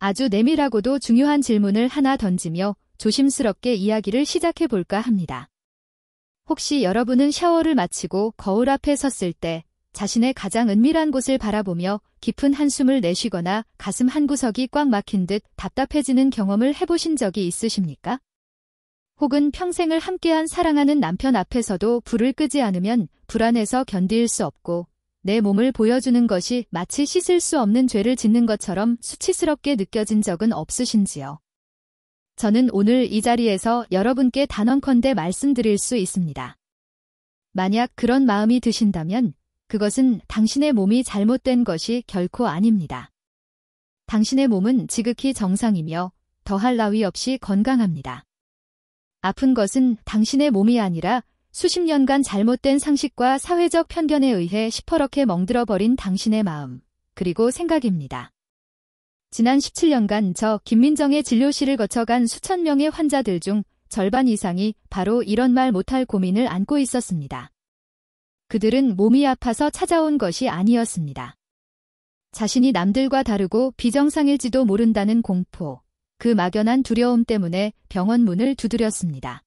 아주 내밀하고도 중요한 질문을 하나 던지며 조심스럽게 이야기를 시작해 볼까 합니다. 혹시 여러분은 샤워를 마치고 거울 앞에 섰을 때 자신의 가장 은밀한 곳을 바라보며 깊은 한숨을 내쉬거나 가슴 한구석이 꽉 막힌 듯 답답해지는 경험을 해보신 적이 있으십니까? 혹은 평생을 함께한 사랑하는 남편 앞에서도 불을 끄지 않으면 불안해서 견딜 수 없고 내 몸을 보여주는 것이 마치 씻을 수 없는 죄를 짓는 것처럼 수치스럽게 느껴진 적은 없으신지요? 저는 오늘 이 자리에서 여러분께 단언컨대 말씀드릴 수 있습니다. 만약 그런 마음이 드신다면 그것은 당신의 몸이 잘못된 것이 결코 아닙니다. 당신의 몸은 지극히 정상이며 더할 나위 없이 건강합니다. 아픈 것은 당신의 몸이 아니라 수십 년간 잘못된 상식과 사회적 편견에 의해 시퍼렇게 멍들어버린 당신의 마음, 그리고 생각입니다. 지난 17년간 저 김민정의 진료실을 거쳐간 수천 명의 환자들 중 절반 이상이 바로 이런 말 못할 고민을 안고 있었습니다. 그들은 몸이 아파서 찾아온 것이 아니었습니다. 자신이 남들과 다르고 비정상일지도 모른다는 공포, 그 막연한 두려움 때문에 병원 문을 두드렸습니다.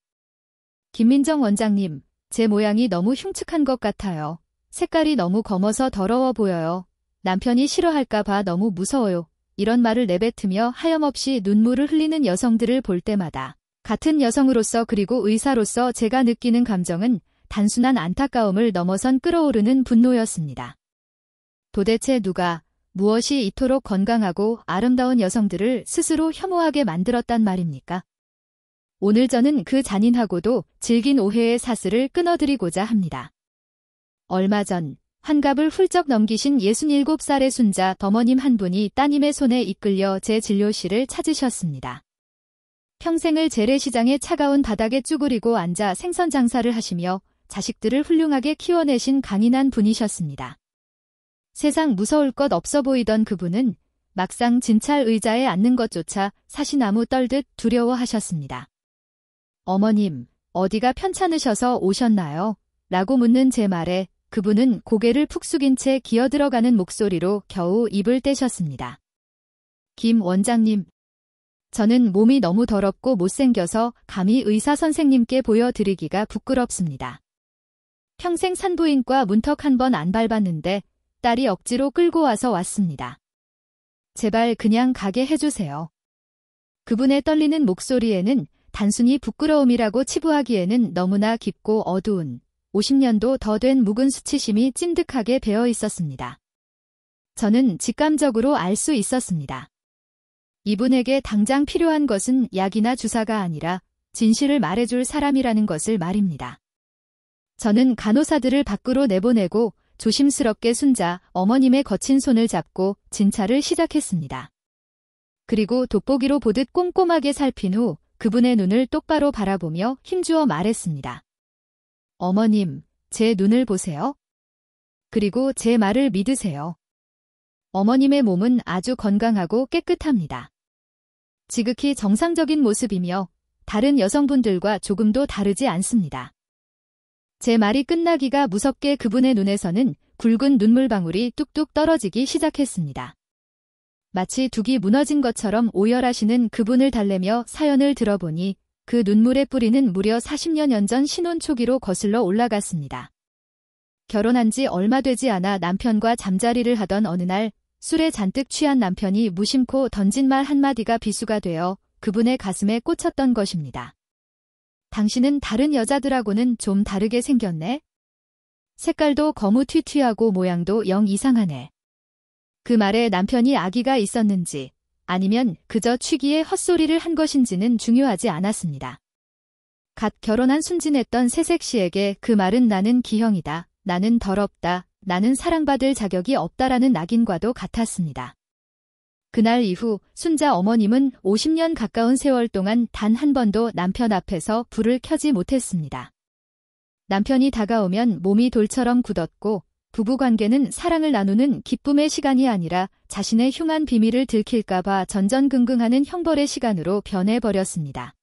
김민정 원장님, 제 모양이 너무 흉측한 것 같아요. 색깔이 너무 검어서 더러워 보여요. 남편이 싫어할까봐 너무 무서워요. 이런 말을 내뱉으며 하염없이 눈물을 흘리는 여성들을 볼 때마다 같은 여성으로서 그리고 의사로서 제가 느끼는 감정은 단순한 안타까움을 넘어선 끓어오르는 분노였습니다. 도대체 누가, 무엇이 이토록 건강하고 아름다운 여성들을 스스로 혐오하게 만들었단 말입니까? 오늘 저는 그 잔인하고도 질긴 오해의 사슬을 끊어드리고자 합니다. 얼마 전 환갑을 훌쩍 넘기신 67살의 순자 어머님 한 분이 따님의 손에 이끌려 제 진료실을 찾으셨습니다. 평생을 재래시장의 차가운 바닥에 쭈그리고 앉아 생선 장사를 하시며 자식들을 훌륭하게 키워내신 강인한 분이셨습니다. 세상 무서울 것 없어 보이던 그분은 막상 진찰 의자에 앉는 것조차 사시나무 떨듯 두려워하셨습니다. 어머님, 어디가 편찮으셔서 오셨나요? 라고 묻는 제 말에 그분은 고개를 푹 숙인 채 기어들어가는 목소리로 겨우 입을 떼셨습니다. 김 원장님, 저는 몸이 너무 더럽고 못생겨서 감히 의사 선생님께 보여드리기가 부끄럽습니다. 평생 산부인과 문턱 한 번 안 밟았는데 딸이 억지로 끌고 와서 왔습니다. 제발 그냥 가게 해주세요. 그분의 떨리는 목소리에는 단순히 부끄러움이라고 치부하기에는 너무나 깊고 어두운 50년도 더 된 묵은 수치심이 찐득하게 배어 있었습니다. 저는 직감적으로 알 수 있었습니다. 이분에게 당장 필요한 것은 약이나 주사가 아니라 진실을 말해줄 사람이라는 것을 말입니다. 저는 간호사들을 밖으로 내보내고 조심스럽게 순자 어머님의 거친 손을 잡고 진찰을 시작했습니다. 그리고 돋보기로 보듯 꼼꼼하게 살핀 후 그분의 눈을 똑바로 바라보며 힘주어 말했습니다. 어머님, 제 눈을 보세요. 그리고 제 말을 믿으세요. 어머님의 몸은 아주 건강하고 깨끗합니다. 지극히 정상적인 모습이며 다른 여성분들과 조금도 다르지 않습니다. 제 말이 끝나기가 무섭게 그분의 눈에서는 굵은 눈물방울이 뚝뚝 떨어지기 시작했습니다. 마치 둑이 무너진 것처럼 오열하시는 그분을 달래며 사연을 들어보니 그 눈물의 뿌리는 무려 40여 년 전 신혼 초기로 거슬러 올라갔습니다. 결혼한 지 얼마 되지 않아 남편과 잠자리를 하던 어느 날 술에 잔뜩 취한 남편이 무심코 던진 말 한마디가 비수가 되어 그분의 가슴에 꽂혔던 것입니다. 당신은 다른 여자들하고는 좀 다르게 생겼네? 색깔도 거무튀튀하고 모양도 영 이상하네. 그 말에 남편이 아기가 있었는지 아니면 그저 취기에 헛소리를 한 것인지는 중요하지 않았습니다. 갓 결혼한 순진했던 새색시에게 그 말은 나는 기형이다, 나는 더럽다, 나는 사랑받을 자격이 없다라는 낙인과도 같았습니다. 그날 이후 순자 어머님은 50년 가까운 세월 동안 단 한 번도 남편 앞에서 불을 켜지 못했습니다. 남편이 다가오면 몸이 돌처럼 굳었고 부부관계는 사랑을 나누는 기쁨의 시간이 아니라 자신의 흉한 비밀을 들킬까봐 전전긍긍하는 형벌의 시간으로 변해버렸습니다.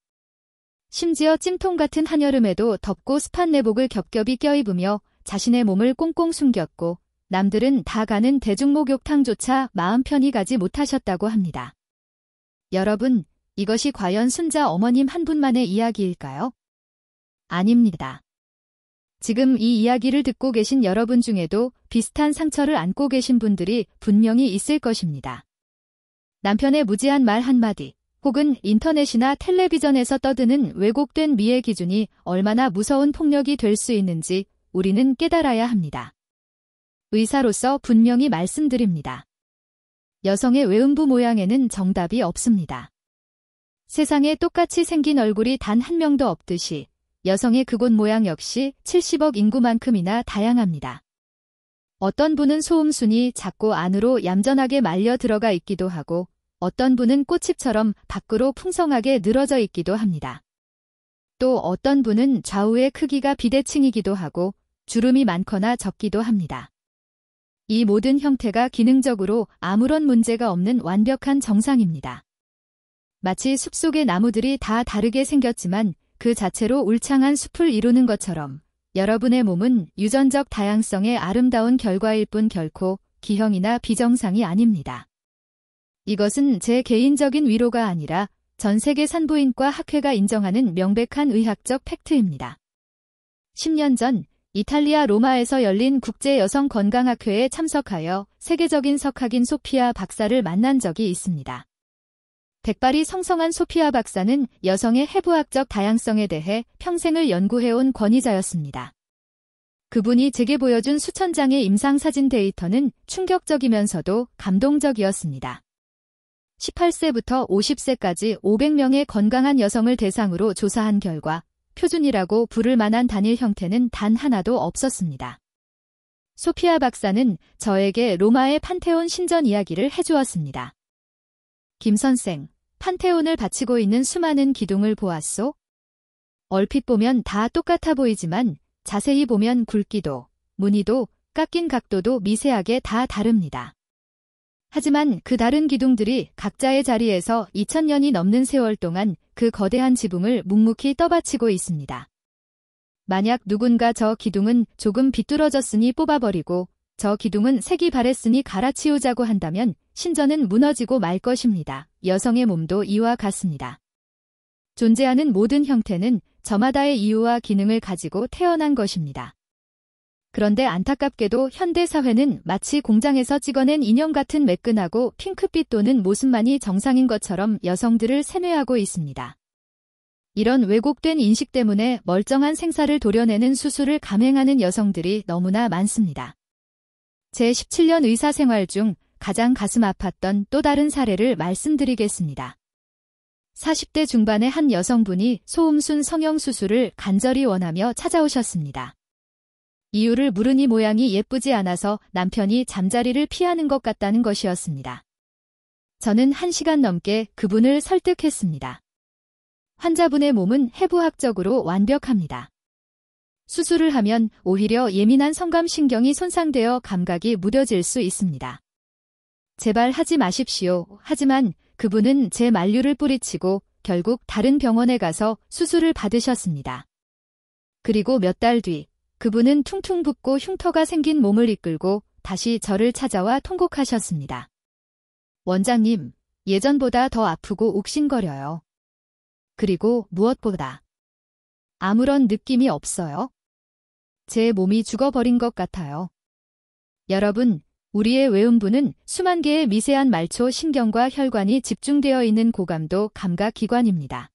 심지어 찜통 같은 한여름에도 덥고 습한 내복을 겹겹이 껴입으며 자신의 몸을 꽁꽁 숨겼고 남들은 다 가는 대중목욕탕조차 마음 편히 가지 못하셨다고 합니다. 여러분, 이것이 과연 순자 어머님 한 분만의 이야기일까요? 아닙니다. 지금 이 이야기를 듣고 계신 여러분 중에도 비슷한 상처를 안고 계신 분들이 분명히 있을 것입니다. 남편의 무지한 말 한마디, 혹은 인터넷이나 텔레비전에서 떠드는 왜곡된 미의 기준이 얼마나 무서운 폭력이 될 수 있는지 우리는 깨달아야 합니다. 의사로서 분명히 말씀드립니다. 여성의 외음부 모양에는 정답이 없습니다. 세상에 똑같이 생긴 얼굴이 단 한 명도 없듯이 여성의 그곳 모양 역시 70억 인구만큼이나 다양합니다. 어떤 분은 소음순이 작고 안으로 얌전하게 말려 들어가 있기도 하고 어떤 분은 꽃잎처럼 밖으로 풍성하게 늘어져 있기도 합니다. 또 어떤 분은 좌우의 크기가 비대칭이기도 하고 주름이 많거나 적기도 합니다. 이 모든 형태가 기능적으로 아무런 문제가 없는 완벽한 정상입니다. 마치 숲속의 나무들이 다 다르게 생겼지만 그 자체로 울창한 숲을 이루는 것처럼 여러분의 몸은 유전적 다양성의 아름다운 결과일 뿐 결코 기형이나 비정상이 아닙니다. 이것은 제 개인적인 위로가 아니라 전 세계 산부인과 학회가 인정하는 명백한 의학적 팩트입니다. 10년 전 이탈리아 로마에서 열린 국제여성건강학회에 참석하여 세계적인 석학인 소피아 박사를 만난 적이 있습니다. 백발이 성성한 소피아 박사는 여성의 해부학적 다양성에 대해 평생을 연구해온 권위자였습니다. 그분이 제게 보여준 수천 장의 임상사진 데이터는 충격적이면서도 감동적이었습니다. 18세부터 50세까지 500명의 건강한 여성을 대상으로 조사한 결과 표준이라고 부를 만한 단일 형태는 단 하나도 없었습니다. 소피아 박사는 저에게 로마의 판테온 신전 이야기를 해주었습니다. 김 선생, 판테온을 바치고 있는 수많은 기둥을 보았소? 얼핏 보면 다 똑같아 보이지만 자세히 보면 굵기도, 무늬도, 깎인 각도도 미세하게 다 다릅니다. 하지만 그 다른 기둥들이 각자의 자리에서 2000년이 넘는 세월 동안 그 거대한 지붕을 묵묵히 떠받치고 있습니다. 만약 누군가 저 기둥은 조금 비뚤어졌으니 뽑아버리고 저 기둥은 색이 바랬으니 갈아치우자고 한다면 신전은 무너지고 말 것입니다. 여성의 몸도 이와 같습니다. 존재하는 모든 형태는 저마다의 이유와 기능을 가지고 태어난 것입니다. 그런데 안타깝게도 현대 사회는 마치 공장에서 찍어낸 인형 같은 매끈하고 핑크빛 또는 모습만이 정상인 것처럼 여성들을 세뇌하고 있습니다. 이런 왜곡된 인식 때문에 멀쩡한 생사를 도려내는 수술을 감행하는 여성들이 너무나 많습니다. 제 17년 의사 생활 중 가장 가슴 아팠던 또 다른 사례를 말씀드리겠습니다. 40대 중반의 한 여성분이 소음순 성형 수술을 간절히 원하며 찾아오셨습니다. 이유를 물으니 모양이 예쁘지 않아서 남편이 잠자리를 피하는 것 같다는 것이었습니다. 저는 1시간 넘게 그분을 설득했습니다. 환자분의 몸은 해부학적으로 완벽합니다. 수술을 하면 오히려 예민한 성감신경이 손상되어 감각이 무뎌질 수 있습니다. 제발 하지 마십시오. 하지만 그분은 제 만류를 뿌리치고 결국 다른 병원에 가서 수술을 받으셨습니다. 그리고 몇 달 뒤 그분은 퉁퉁 붓고 흉터가 생긴 몸을 이끌고 다시 저를 찾아와 통곡하셨습니다. 원장님, 예전보다 더 아프고 욱신거려요. 그리고 무엇보다 아무런 느낌이 없어요. 제 몸이 죽어버린 것 같아요. 여러분, 우리의 외음부는 수만 개의 미세한 말초 신경과 혈관이 집중되어 있는 고감도 감각기관입니다.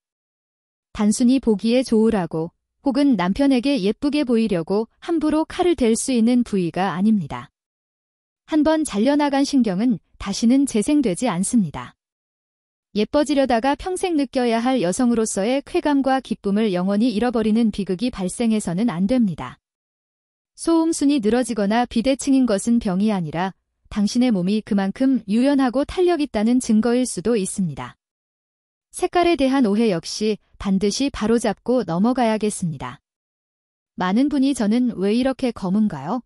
단순히 보기에 좋으라고 혹은 남편에게 예쁘게 보이려고 함부로 칼을 댈 수 있는 부위가 아닙니다. 한번 잘려나간 신경은 다시는 재생되지 않습니다. 예뻐지려다가 평생 느껴야 할 여성으로서의 쾌감과 기쁨을 영원히 잃어버리는 비극이 발생해서는 안 됩니다. 소음순이 늘어지거나 비대칭인 것은 병이 아니라 당신의 몸이 그만큼 유연하고 탄력 있다는 증거일 수도 있습니다. 색깔에 대한 오해 역시 반드시 바로잡고 넘어가야겠습니다. 많은 분이 저는 왜 이렇게 검은가요?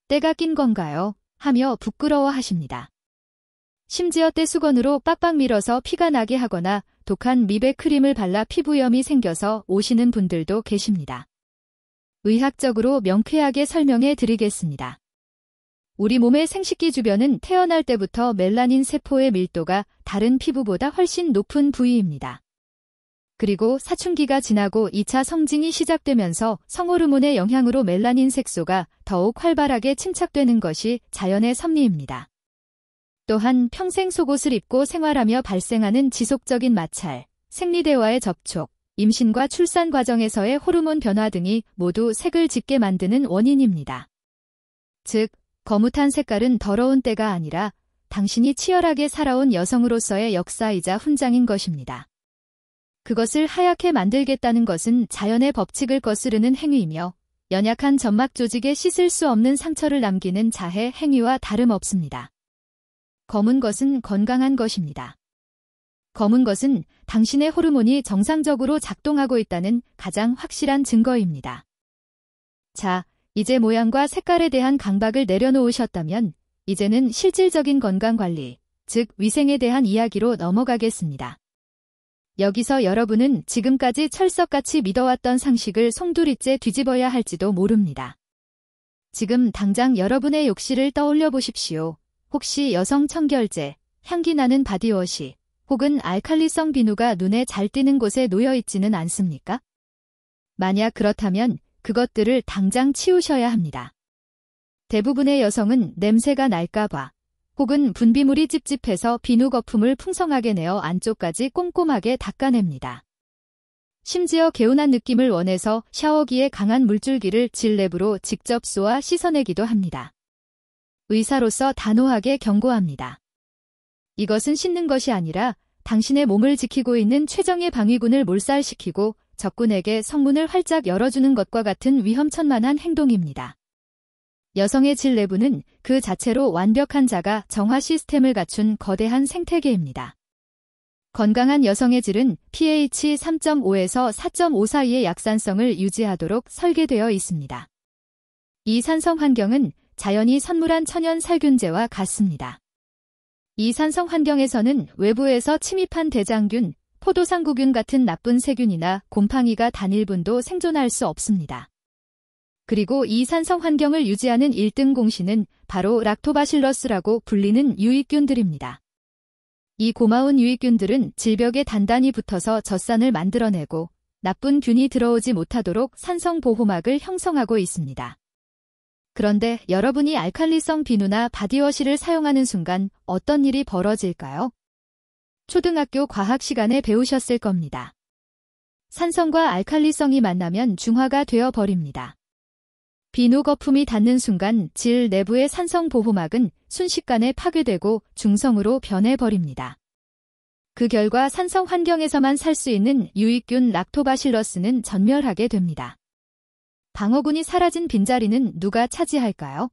때가 낀 건가요? 하며 부끄러워하십니다. 심지어 떼수건으로 빡빡 밀어서 피가 나게 하거나 독한 미백 크림을 발라 피부염이 생겨서 오시는 분들도 계십니다. 의학적으로 명쾌하게 설명해 드리겠습니다. 우리 몸의 생식기 주변은 태어날 때부터 멜라닌 세포의 밀도가 다른 피부보다 훨씬 높은 부위입니다. 그리고 사춘기가 지나고 2차 성징이 시작되면서 성호르몬의 영향으로 멜라닌 색소가 더욱 활발하게 침착되는 것이 자연의 섭리입니다. 또한 평생 속옷을 입고 생활하며 발생하는 지속적인 마찰, 생리대와의 접촉, 임신과 출산 과정에서의 호르몬 변화 등이 모두 색을 짙게 만드는 원인입니다. 즉, 거뭇한 색깔은 더러운 때가 아니라 당신이 치열하게 살아온 여성으로서의 역사이자 훈장인 것입니다. 그것을 하얗게 만들겠다는 것은 자연의 법칙을 거스르는 행위이며 연약한 점막 조직에 씻을 수 없는 상처를 남기는 자해 행위와 다름없습니다. 검은 것은 건강한 것입니다. 검은 것은 당신의 호르몬이 정상적으로 작동하고 있다는 가장 확실한 증거입니다. 자, 이제 모양과 색깔에 대한 강박을 내려놓으셨다면 이제는 실질적인 건강관리, 즉 위생에 대한 이야기로 넘어가겠습니다. 여기서 여러분은 지금까지 철석같이 믿어왔던 상식을 송두리째 뒤집어야 할지도 모릅니다. 지금 당장 여러분의 욕실을 떠올려 보십시오. 혹시 여성 청결제, 향기 나는 바디워시, 혹은 알칼리성 비누가 눈에 잘 띄는 곳에 놓여 있지는 않습니까? 만약 그렇다면 그것들을 당장 치우셔야 합니다. 대부분의 여성은 냄새가 날까봐 혹은 분비물이 찝찝해서 비누 거품을 풍성하게 내어 안쪽까지 꼼꼼하게 닦아냅니다. 심지어 개운한 느낌을 원해서 샤워기에 강한 물줄기를 질랩으로 직접 쏘아 씻어내기도 합니다. 의사로서 단호하게 경고합니다. 이것은 씻는 것이 아니라 당신의 몸을 지키고 있는 최정의 방위군을 몰살시키고 적군에게 성문을 활짝 열어주는 것과 같은 위험천만한 행동입니다. 여성의 질 내부는 그 자체로 완벽한 자가 정화 시스템을 갖춘 거대한 생태계입니다. 건강한 여성의 질은 pH 3.5에서 4.5 사이의 약산성을 유지하도록 설계되어 있습니다. 이 산성 환경은 자연이 선물한 천연 살균제와 같습니다. 이 산성 환경에서는 외부에서 침입한 대장균, 포도상구균 같은 나쁜 세균이나 곰팡이가 단 1분도 생존할 수 없습니다. 그리고 이 산성 환경을 유지하는 1등 공신은 바로 락토바실러스라고 불리는 유익균들입니다. 이 고마운 유익균들은 질벽에 단단히 붙어서 젖산을 만들어내고 나쁜 균이 들어오지 못하도록 산성 보호막을 형성하고 있습니다. 그런데 여러분이 알칼리성 비누나 바디워시를 사용하는 순간 어떤 일이 벌어질까요? 초등학교 과학 시간에 배우셨을 겁니다. 산성과 알칼리성이 만나면 중화가 되어 버립니다. 비누 거품이 닿는 순간 질 내부의 산성 보호막은 순식간에 파괴되고 중성으로 변해버립니다. 그 결과 산성 환경에서만 살 수 있는 유익균 락토바실러스는 전멸하게 됩니다. 방어군이 사라진 빈자리는 누가 차지할까요?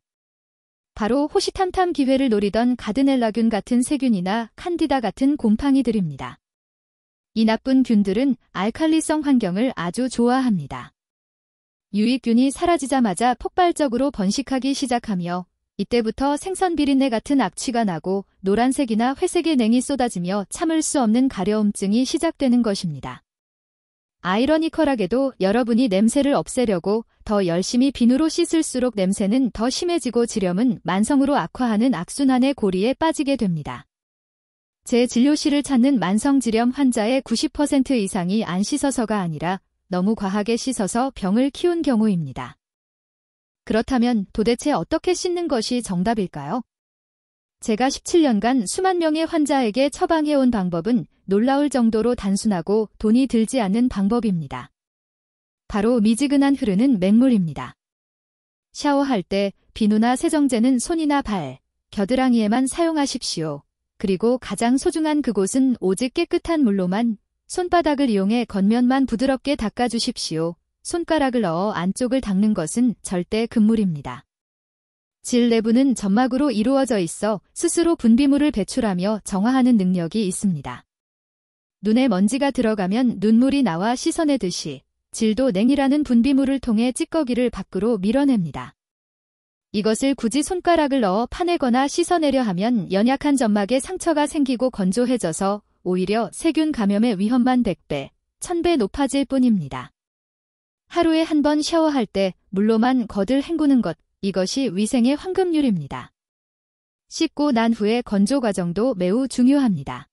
바로 호시탐탐 기회를 노리던 가드넬라균 같은 세균이나 칸디다 같은 곰팡이들입니다. 이 나쁜 균들은 알칼리성 환경을 아주 좋아합니다. 유익균이 사라지자마자 폭발적으로 번식하기 시작하며 이때부터 생선 비린내 같은 악취가 나고 노란색이나 회색의 냉이 쏟아지며 참을 수 없는 가려움증이 시작되는 것입니다. 아이러니컬하게도 여러분이 냄새를 없애려고 더 열심히 비누로 씻을수록 냄새는 더 심해지고 질염은 만성으로 악화하는 악순환의 고리에 빠지게 됩니다. 제 진료실을 찾는 만성질염 환자의 90% 이상이 안 씻어서가 아니라 너무 과하게 씻어서 병을 키운 경우입니다. 그렇다면 도대체 어떻게 씻는 것이 정답일까요? 제가 17년간 수만 명의 환자에게 처방해온 방법은 놀라울 정도로 단순하고 돈이 들지 않는 방법입니다. 바로 미지근한 흐르는 맹물입니다. 샤워할 때 비누나 세정제는 손이나 발, 겨드랑이에만 사용하십시오. 그리고 가장 소중한 그곳은 오직 깨끗한 물로만 손바닥을 이용해 겉면만 부드럽게 닦아주십시오. 손가락을 넣어 안쪽을 닦는 것은 절대 금물입니다. 질 내부는 점막으로 이루어져 있어 스스로 분비물을 배출하며 정화하는 능력이 있습니다. 눈에 먼지가 들어가면 눈물이 나와 씻어내듯이 질도 냉이라는 분비물을 통해 찌꺼기를 밖으로 밀어냅니다. 이것을 굳이 손가락을 넣어 파내거나 씻어내려 하면 연약한 점막에 상처가 생기고 건조해져서 오히려 세균 감염의 위험만 100배, 1000배 높아질 뿐입니다. 하루에 한 번 샤워할 때 물로만 겉을 헹구는 것, 이것이 위생의 황금률입니다. 씻고 난 후의 건조 과정도 매우 중요합니다.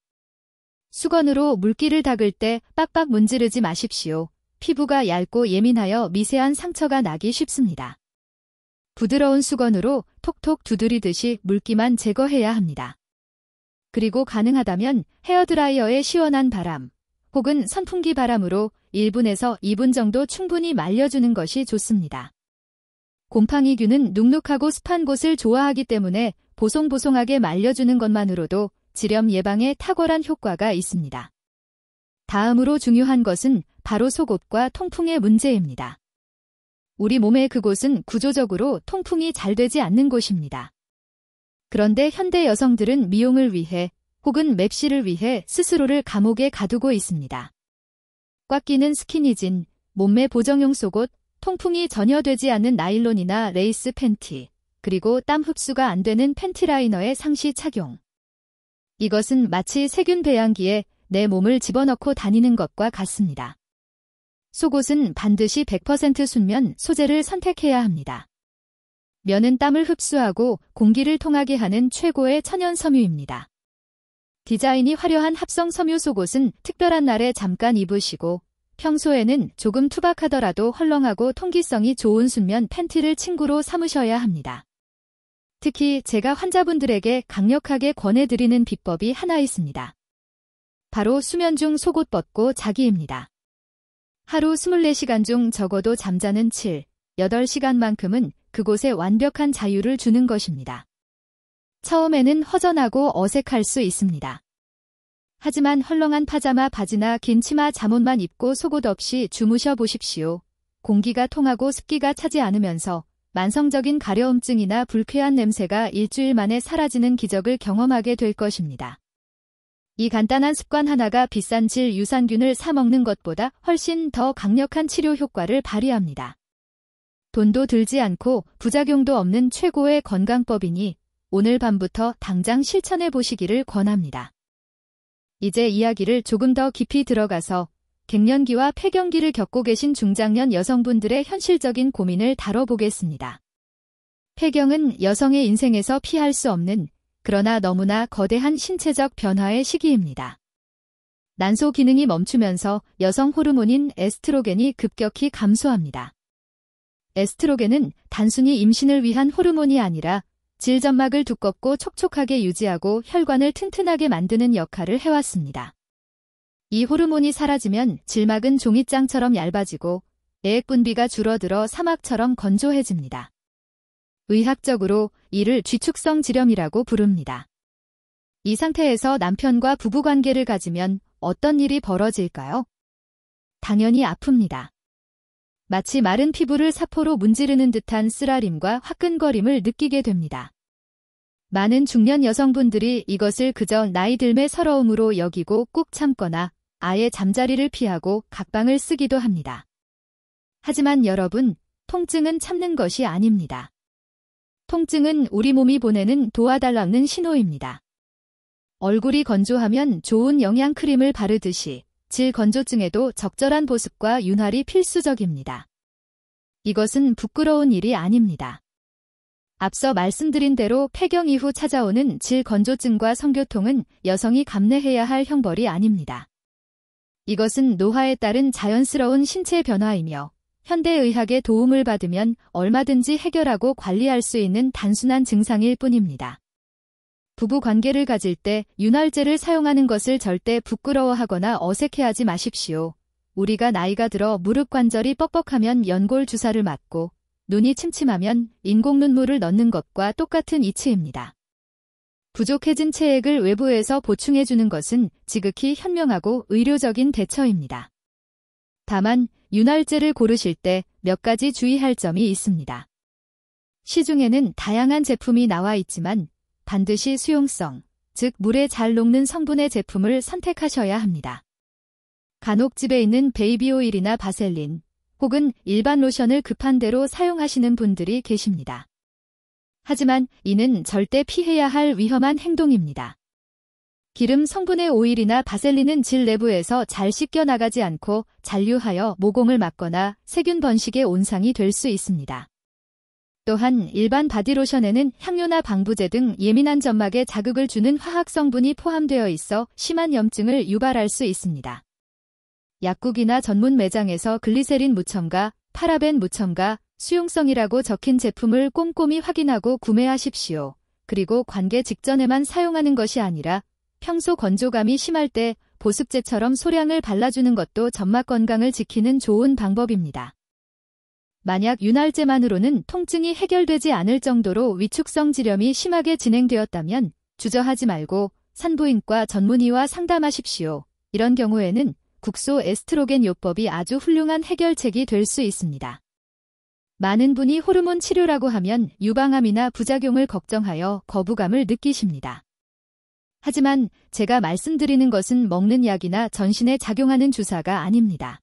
수건으로 물기를 닦을 때 빡빡 문지르지 마십시오. 피부가 얇고 예민하여 미세한 상처가 나기 쉽습니다. 부드러운 수건으로 톡톡 두드리듯이 물기만 제거해야 합니다. 그리고 가능하다면 헤어드라이어의 시원한 바람 혹은 선풍기 바람으로 1분에서 2분 정도 충분히 말려주는 것이 좋습니다. 곰팡이균은 눅눅하고 습한 곳을 좋아하기 때문에 보송보송하게 말려주는 것만으로도 질염 예방에 탁월한 효과가 있습니다. 다음으로 중요한 것은 바로 속옷과 통풍의 문제입니다. 우리 몸의 그곳은 구조적으로 통풍이 잘 되지 않는 곳입니다. 그런데 현대 여성들은 미용을 위해 혹은 맵시를 위해 스스로를 감옥에 가두고 있습니다. 꽉 끼는 스키니진, 몸매 보정용 속옷, 통풍이 전혀 되지 않는 나일론이나 레이스 팬티, 그리고 땀 흡수가 안 되는 팬티 라이너의 상시 착용. 이것은 마치 세균 배양기에 내 몸을 집어넣고 다니는 것과 같습니다. 속옷은 반드시 100% 순면 소재를 선택해야 합니다. 면은 땀을 흡수하고 공기를 통하게 하는 최고의 천연 섬유입니다. 디자인이 화려한 합성 섬유 속옷은 특별한 날에 잠깐 입으시고 평소에는 조금 투박하더라도 헐렁하고 통기성이 좋은 순면 팬티를 친구로 삼으셔야 합니다. 특히 제가 환자분들에게 강력하게 권해드리는 비법이 하나 있습니다. 바로 수면 중 속옷 벗고 자기입니다. 하루 24시간 중 적어도 잠자는 7, 8시간만큼은 그곳에 완벽한 자유를 주는 것입니다. 처음에는 허전하고 어색할 수 있습니다. 하지만 헐렁한 파자마 바지나 긴 치마 잠옷만 입고 속옷 없이 주무셔 보십시오. 공기가 통하고 습기가 차지 않으면서 만성적인 가려움증이나 불쾌한 냄새가 일주일 만에 사라지는 기적을 경험하게 될 것입니다. 이 간단한 습관 하나가 비싼 질 유산균을 사 먹는 것보다 훨씬 더 강력한 치료 효과를 발휘합니다. 돈도 들지 않고 부작용도 없는 최고의 건강법이니 오늘 밤부터 당장 실천해 보시기를 권합니다. 이제 이야기를 조금 더 깊이 들어가서 갱년기와 폐경기를 겪고 계신 중장년 여성분들의 현실적인 고민을 다뤄보겠습니다. 폐경은 여성의 인생에서 피할 수 없는 그러나 너무나 거대한 신체적 변화의 시기입니다. 난소 기능이 멈추면서 여성 호르몬인 에스트로겐이 급격히 감소합니다. 에스트로겐은 단순히 임신을 위한 호르몬이 아니라 질점막을 두껍고 촉촉하게 유지하고 혈관을 튼튼하게 만드는 역할을 해왔습니다. 이 호르몬이 사라지면 질막은 종이장처럼 얇아지고 애액 분비가 줄어들어 사막처럼 건조해집니다. 의학적으로 이를 쥐축성 질염이라고 부릅니다. 이 상태에서 남편과 부부관계를 가지면 어떤 일이 벌어질까요? 당연히 아픕니다. 마치 마른 피부를 사포로 문지르는 듯한 쓰라림과 화끈거림을 느끼게 됩니다. 많은 중년 여성분들이 이것을 그저 나이 들매 서러움으로 여기고 꾹 참거나 아예 잠자리를 피하고 각방을 쓰기도 합니다. 하지만 여러분, 통증은 참는 것이 아닙니다. 통증은 우리 몸이 보내는 도와달라는 신호입니다. 얼굴이 건조하면 좋은 영양크림을 바르듯이 질 건조증에도 적절한 보습과 윤활이 필수적입니다. 이것은 부끄러운 일이 아닙니다. 앞서 말씀드린 대로 폐경 이후 찾아오는 질 건조증과 성교통은 여성이 감내해야 할 형벌이 아닙니다. 이것은 노화에 따른 자연스러운 신체 변화이며 현대의학의 도움을 받으면 얼마든지 해결하고 관리할 수 있는 단순한 증상일 뿐입니다. 부부 관계를 가질 때 윤활제를 사용하는 것을 절대 부끄러워하거나 어색해하지 마십시오. 우리가 나이가 들어 무릎 관절이 뻑뻑하면 연골 주사를 맞고 눈이 침침하면 인공 눈물을 넣는 것과 똑같은 이치입니다. 부족해진 체액을 외부에서 보충해주는 것은 지극히 현명하고 의료적인 대처입니다. 다만 윤활제를 고르실 때 몇 가지 주의할 점이 있습니다. 시중에는 다양한 제품이 나와 있지만 반드시 수용성, 즉 물에 잘 녹는 성분의 제품을 선택하셔야 합니다. 간혹 집에 있는 베이비 오일이나 바셀린 혹은 일반 로션을 급한 대로 사용하시는 분들이 계십니다. 하지만 이는 절대 피해야 할 위험한 행동입니다. 기름 성분의 오일이나 바셀린은 질 내부에서 잘 씻겨 나가지 않고 잔류하여 모공을 막거나 세균 번식의 온상이 될 수 있습니다. 또한 일반 바디로션에는 향료나 방부제 등 예민한 점막에 자극을 주는 화학 성분이 포함되어 있어 심한 염증을 유발할 수 있습니다. 약국이나 전문 매장에서 글리세린 무첨가, 파라벤 무첨가, 수용성이라고 적힌 제품을 꼼꼼히 확인하고 구매하십시오. 그리고 관계 직전에만 사용하는 것이 아니라 평소 건조감이 심할 때 보습제처럼 소량을 발라주는 것도 점막 건강을 지키는 좋은 방법입니다. 만약 윤활제만으로는 통증이 해결되지 않을 정도로 위축성 지렴이 심하게 진행되었다면 주저하지 말고 산부인과 전문의와 상담하십시오. 이런 경우에는 국소 에스트로겐 요법이 아주 훌륭한 해결책이 될 수 있습니다. 많은 분이 호르몬 치료라고 하면 유방암이나 부작용을 걱정하여 거부감을 느끼십니다. 하지만 제가 말씀드리는 것은 먹는 약이나 전신에 작용하는 주사가 아닙니다.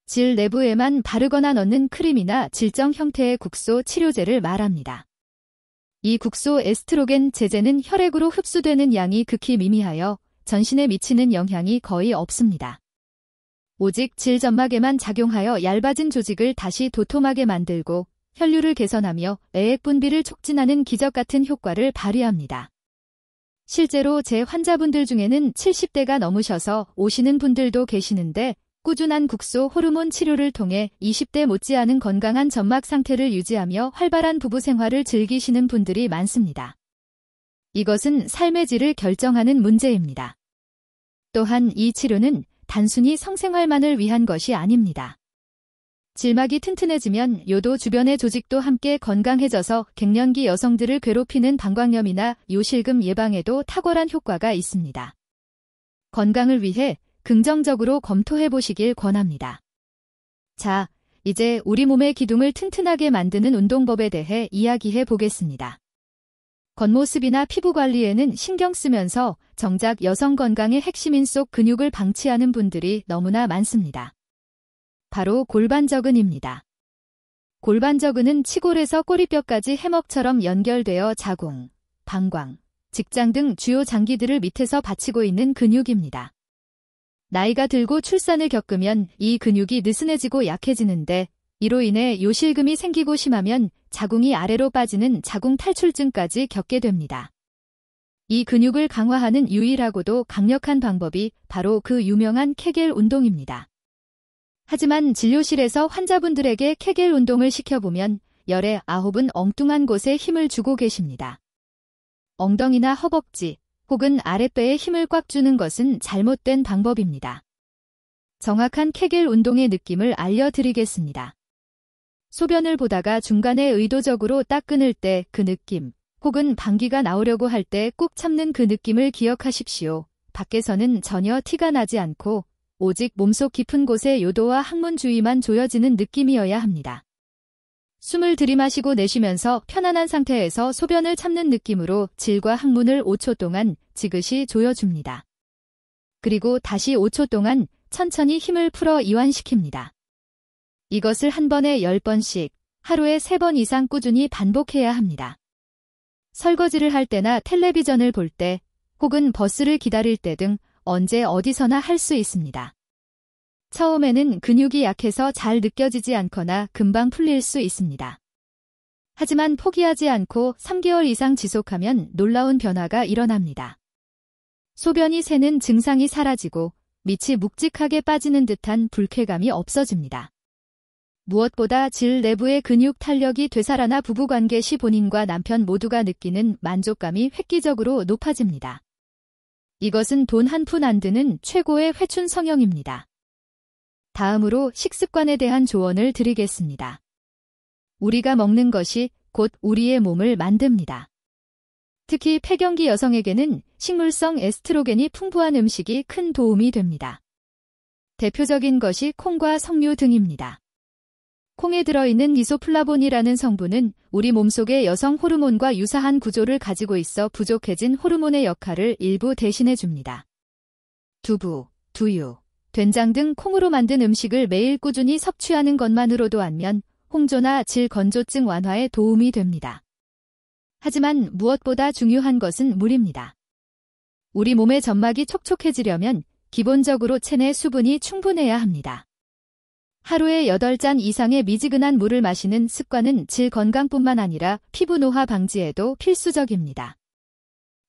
질 내부에만 바르거나 넣는 크림이나 질정 형태의 국소 치료제를 말합니다. 이 국소 에스트로겐 제제는 혈액으로 흡수되는 양이 극히 미미하여 전신에 미치는 영향이 거의 없습니다. 오직 질 점막에만 작용하여 얇아진 조직을 다시 도톰하게 만들고 혈류를 개선하며 애액 분비를 촉진하는 기적 같은 효과를 발휘합니다. 실제로 제 환자분들 중에는 70대가 넘으셔서 오시는 분들도 계시는데 꾸준한 국소 호르몬 치료를 통해 20대 못지않은 건강한 점막 상태를 유지하며 활발한 부부 생활을 즐기시는 분들이 많습니다. 이것은 삶의 질을 결정하는 문제입니다. 또한 이 치료는 단순히 성생활만을 위한 것이 아닙니다. 질막이 튼튼해지면 요도 주변의 조직도 함께 건강해져서 갱년기 여성들을 괴롭히는 방광염이나 요실금 예방에도 탁월한 효과가 있습니다. 건강을 위해 긍정적으로 검토해 보시길 권합니다. 자, 이제 우리 몸의 기둥을 튼튼하게 만드는 운동법에 대해 이야기해 보겠습니다. 겉모습이나 피부 관리에는 신경 쓰면서 정작 여성 건강의 핵심인 속 근육을 방치하는 분들이 너무나 많습니다. 바로 골반저근입니다. 골반저근은 치골에서 꼬리뼈까지 해먹처럼 연결되어 자궁, 방광, 직장 등 주요 장기들을 밑에서 받치고 있는 근육입니다. 나이가 들고 출산을 겪으면 이 근육이 느슨해지고 약해지는데 이로 인해 요실금이 생기고 심하면 자궁이 아래로 빠지는 자궁 탈출증까지 겪게 됩니다. 이 근육을 강화하는 유일하고도 강력한 방법이 바로 그 유명한 케겔 운동입니다. 하지만 진료실에서 환자분들에게 케겔 운동을 시켜보면 열의 9은 엉뚱한 곳에 힘을 주고 계십니다. 엉덩이나 허벅지 혹은 아랫배에 힘을 꽉 주는 것은 잘못된 방법입니다. 정확한 케겔 운동의 느낌을 알려드리겠습니다. 소변을 보다가 중간에 의도적으로 딱 끊을 때 그 느낌, 혹은 방귀가 나오려고 할 때 꾹 참는 그 느낌을 기억하십시오. 밖에서는 전혀 티가 나지 않고 오직 몸속 깊은 곳에 요도와 항문 주위만 조여지는 느낌이어야 합니다. 숨을 들이마시고 내쉬면서 편안한 상태에서 소변을 참는 느낌으로 질과 항문을 5초 동안 지그시 조여줍니다. 그리고 다시 5초 동안 천천히 힘을 풀어 이완시킵니다. 이것을 한 번에 10번씩, 하루에 3번 이상 꾸준히 반복해야 합니다. 설거지를 할 때나 텔레비전을 볼 때, 혹은 버스를 기다릴 때 등 언제 어디서나 할 수 있습니다. 처음에는 근육이 약해서 잘 느껴지지 않거나 금방 풀릴 수 있습니다. 하지만 포기하지 않고 3개월 이상 지속하면 놀라운 변화가 일어납니다. 소변이 새는 증상이 사라지고 밑이 묵직하게 빠지는 듯한 불쾌감이 없어집니다. 무엇보다 질 내부의 근육 탄력이 되살아나 부부관계 시 본인과 남편 모두가 느끼는 만족감이 획기적으로 높아집니다. 이것은 돈 한 푼 안 드는 최고의 회춘 성형입니다. 다음으로 식습관에 대한 조언을 드리겠습니다. 우리가 먹는 것이 곧 우리의 몸을 만듭니다. 특히 폐경기 여성에게는 식물성 에스트로겐이 풍부한 음식이 큰 도움이 됩니다. 대표적인 것이 콩과 석류 등입니다. 콩에 들어있는 이소플라본이라는 성분은 우리 몸속의 여성 호르몬과 유사한 구조를 가지고 있어 부족해진 호르몬의 역할을 일부 대신해 줍니다. 두부, 두유, 된장 등 콩으로 만든 음식을 매일 꾸준히 섭취하는 것만으로도 안면, 홍조나 질 건조증 완화에 도움이 됩니다. 하지만 무엇보다 중요한 것은 물입니다. 우리 몸의 점막이 촉촉해지려면 기본적으로 체내 수분이 충분해야 합니다. 하루에 8잔 이상의 미지근한 물을 마시는 습관은 질 건강뿐만 아니라 피부 노화 방지에도 필수적입니다.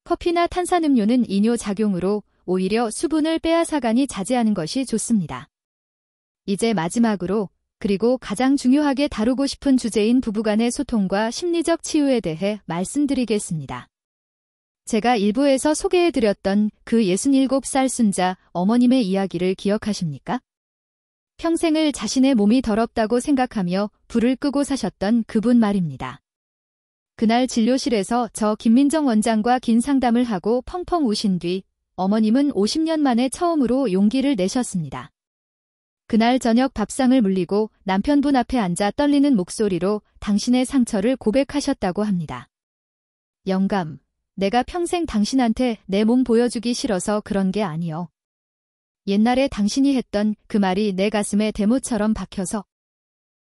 커피나 탄산음료는 이뇨 작용으로 오히려 수분을 빼앗아가니 자제하는 것이 좋습니다. 이제 마지막으로, 그리고 가장 중요하게 다루고 싶은 주제인 부부간의 소통과 심리적 치유에 대해 말씀드리겠습니다. 제가 일부에서 소개해드렸던 그 67살 순자 어머님의 이야기를 기억하십니까? 평생을 자신의 몸이 더럽다고 생각하며 불을 끄고 사셨던 그분 말입니다. 그날 진료실에서 저 김민정 원장과 긴 상담을 하고 펑펑 우신 뒤 어머님은 50년 만에 처음으로 용기를 내셨습니다. 그날 저녁 밥상을 물리고 남편분 앞에 앉아 떨리는 목소리로 당신의 상처를 고백하셨다고 합니다. 영감, 내가 평생 당신한테 내 몸 보여주기 싫어서 그런 게 아니여. 옛날에 당신이 했던 그 말이 내 가슴에 대못처럼 박혀서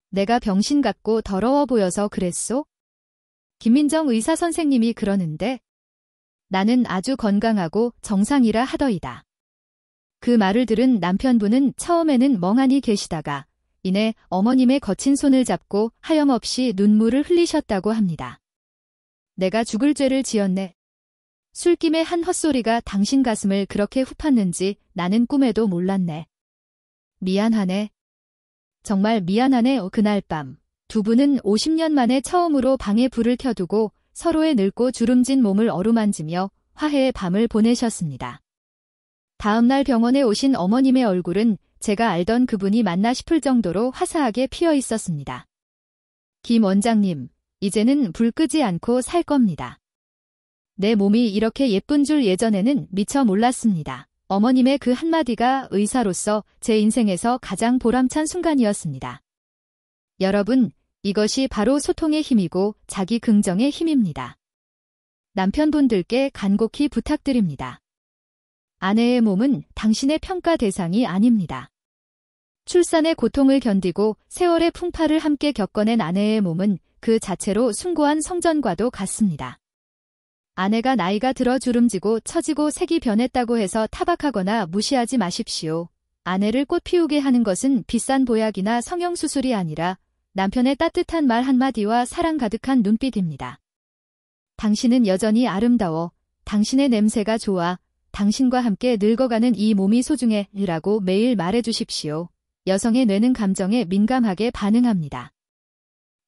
내가 병신 같고 더러워 보여서 그랬소? 김민정 의사 선생님이 그러는데 나는 아주 건강하고 정상이라 하더이다. 그 말을 들은 남편분은 처음에는 멍하니 계시다가 이내 어머님의 거친 손을 잡고 하염없이 눈물을 흘리셨다고 합니다. 내가 죽을 죄를 지었네. 술김에 한 헛소리가 당신 가슴을 그렇게 후팠는지 나는 꿈에도 몰랐네. 미안하네. 정말 미안하네. 그날 밤 두 분은 50년 만에 처음으로 방에 불을 켜두고 서로의 늙고 주름진 몸을 어루만지며 화해의 밤을 보내셨습니다. 다음날 병원에 오신 어머님의 얼굴은 제가 알던 그분이 맞나 싶을 정도로 화사하게 피어 있었습니다. 김 원장님, 이제는 불 끄지 않고 살 겁니다. 내 몸이 이렇게 예쁜 줄 예전에는 미처 몰랐습니다. 어머님의 그 한마디가 의사로서 제 인생에서 가장 보람찬 순간이었습니다. 여러분, 이것이 바로 소통의 힘이고 자기 긍정의 힘입니다. 남편분들께 간곡히 부탁드립니다. 아내의 몸은 당신의 평가 대상이 아닙니다. 출산의 고통을 견디고 세월의 풍파를 함께 겪어낸 아내의 몸은 그 자체로 숭고한 성전과도 같습니다. 아내가 나이가 들어 주름지고 처지고 색이 변했다고 해서 타박하거나 무시하지 마십시오. 아내를 꽃 피우게 하는 것은 비싼 보약이나 성형수술이 아니라 남편의 따뜻한 말 한마디와 사랑 가득한 눈빛입니다. 당신은 여전히 아름다워. 당신의 냄새가 좋아. 당신과 함께 늙어가는 이 몸이 소중해. 라고 매일 말해주십시오. 여성의 뇌는 감정에 민감하게 반응합니다.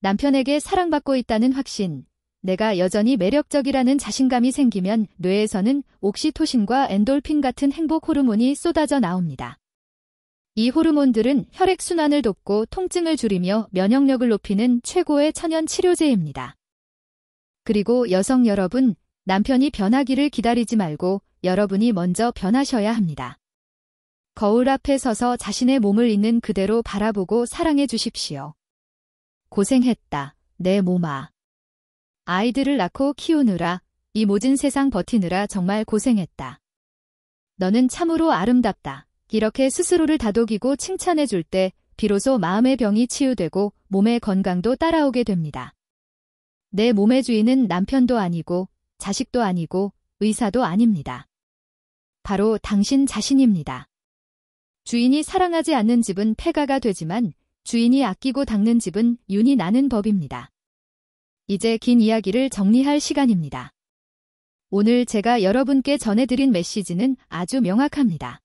남편에게 사랑받고 있다는 확신, 내가 여전히 매력적이라는 자신감이 생기면 뇌에서는 옥시토신과 엔돌핀 같은 행복 호르몬이 쏟아져 나옵니다. 이 호르몬들은 혈액순환을 돕고 통증을 줄이며 면역력을 높이는 최고의 천연 치료제입니다. 그리고 여성 여러분, 남편이 변하기를 기다리지 말고 여러분이 먼저 변하셔야 합니다. 거울 앞에 서서 자신의 몸을 있는 그대로 바라보고 사랑해 주십시오. 고생했다, 내 몸아. 아이들을 낳고 키우느라, 이 모진 세상 버티느라 정말 고생했다. 너는 참으로 아름답다. 이렇게 스스로를 다독이고 칭찬해 줄 때 비로소 마음의 병이 치유되고 몸의 건강도 따라오게 됩니다. 내 몸의 주인은 남편도 아니고 자식도 아니고 의사도 아닙니다. 바로 당신 자신입니다. 주인이 사랑하지 않는 집은 폐가가 되지만 주인이 아끼고 닦는 집은 윤이 나는 법입니다. 이제 긴 이야기를 정리할 시간입니다. 오늘 제가 여러분께 전해드린 메시지는 아주 명확합니다.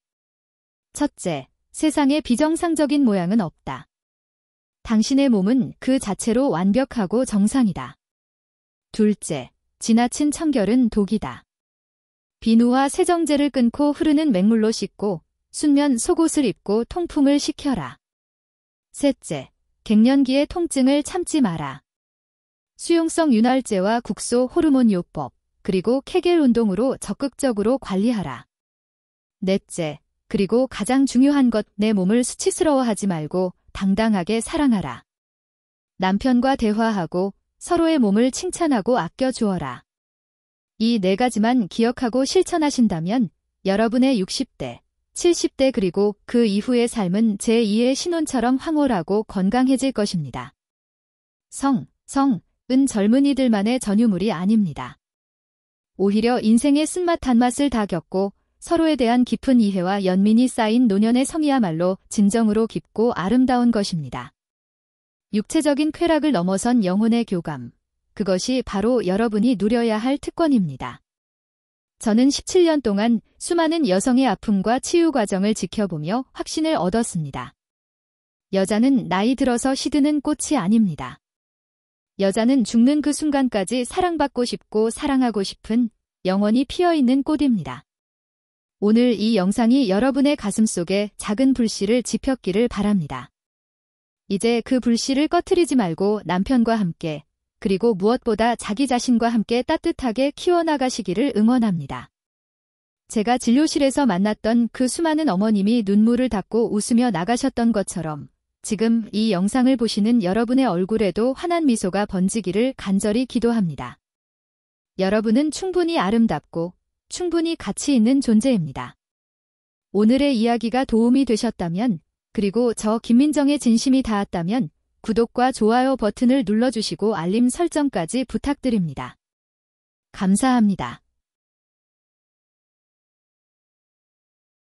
첫째, 세상에 비정상적인 모양은 없다. 당신의 몸은 그 자체로 완벽하고 정상이다. 둘째, 지나친 청결은 독이다. 비누와 세정제를 끊고 흐르는 맹물로 씻고 순면 속옷을 입고 통풍을 시켜라. 셋째, 갱년기의 통증을 참지 마라. 수용성 윤활제와 국소 호르몬 요법, 그리고 케겔 운동으로 적극적으로 관리하라. 넷째, 그리고 가장 중요한 것, 내 몸을 수치스러워하지 말고 당당하게 사랑하라. 남편과 대화하고 서로의 몸을 칭찬하고 아껴주어라. 이 4가지만 기억하고 실천하신다면 여러분의 60대, 70대 그리고 그 이후의 삶은 제2의 신혼처럼 황홀하고 건강해질 것입니다. 성은 젊은이들만의 전유물이 아닙니다. 오히려 인생의 쓴맛 단맛을 다 겪고 서로에 대한 깊은 이해와 연민이 쌓인 노년의 성이야말로 진정으로 깊고 아름다운 것입니다. 육체적인 쾌락을 넘어선 영혼의 교감. 그것이 바로 여러분이 누려야 할 특권입니다. 저는 17년 동안 수많은 여성의 아픔과 치유 과정을 지켜보며 확신을 얻었습니다. 여자는 나이 들어서 시드는 꽃이 아닙니다. 여자는 죽는 그 순간까지 사랑받고 싶고 사랑하고 싶은 영원히 피어있는 꽃입니다. 오늘 이 영상이 여러분의 가슴속에 작은 불씨를 지폈기를 바랍니다. 이제 그 불씨를 꺼트리지 말고 남편과 함께, 그리고 무엇보다 자기 자신과 함께 따뜻하게 키워나가시기를 응원합니다. 제가 진료실에서 만났던 그 수많은 어머님이 눈물을 닦고 웃으며 나가셨던 것처럼 지금 이 영상을 보시는 여러분의 얼굴에도 환한 미소가 번지기를 간절히 기도합니다. 여러분은 충분히 아름답고 충분히 가치 있는 존재입니다. 오늘의 이야기가 도움이 되셨다면, 그리고 저 김민정의 진심이 닿았다면 구독과 좋아요 버튼을 눌러주시고 알림 설정까지 부탁드립니다. 감사합니다.